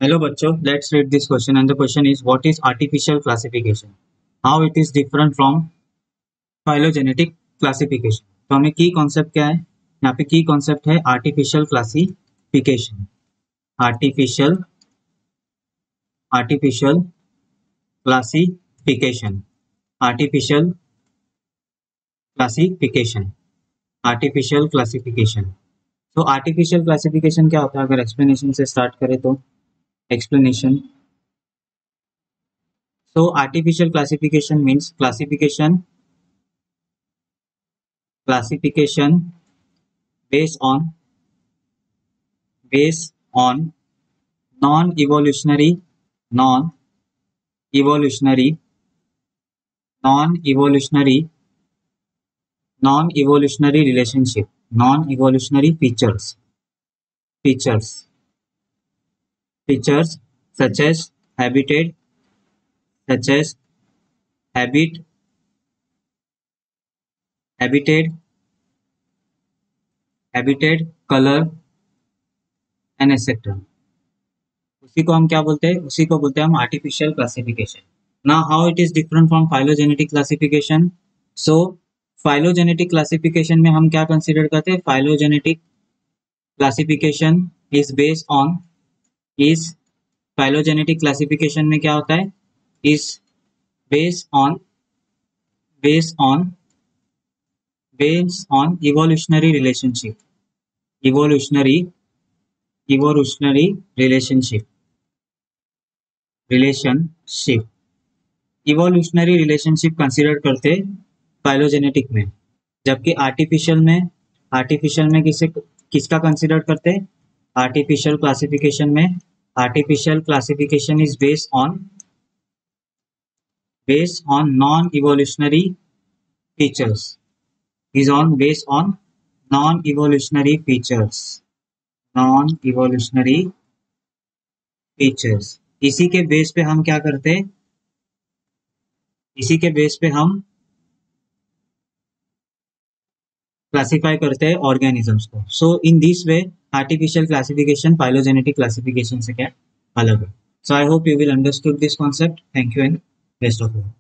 Hello बच्चों, let's read this question and the question is what is artificial classification? How it is different from phylogenetic classification? तो हमें की concept क्या है? यहाँ पे की कॉन्सेप्ट है artificial classification. Artificial artificial classification artificial classification artificial classification. तो आर्टिफिशियल क्लासिफिकेशन क्या होता है? अगर एक्सप्लेनेशन से स्टार्ट करें तो explanation. So artificial classification means classification based on non-evolutionary non-evolutionary non-evolutionary relationship, non-evolutionary features such as habitat, color and etc. उसी को हम क्या बोलते हैं? उसी को बोलते हैं हम artificial classification. Now how it is different from phylogenetic classification? So phylogenetic classification में हम क्या कंसीडर करते हैं? Phylogenetic classification is based on phylogenetic classification में क्या होता है? Is based on evolutionary relationship evolutionary relationship consider करते फाइलोजेनेटिक में, जबकि आर्टिफिशियल में किसका कंसीडर करते? आर्टिफिशियल क्लासिफिकेशन में artificial classification is based on non-evolutionary features based on non-evolutionary features। इसी के बेस पे हम क्या करते? इसी के बेस पे हम क्लासिफाई करते हैं ऑर्गेनिजम्स को। So in this way artificial classification phylogenetic classification से क्या अलग है? So I hope you will understood this concept. Thank you and best of luck.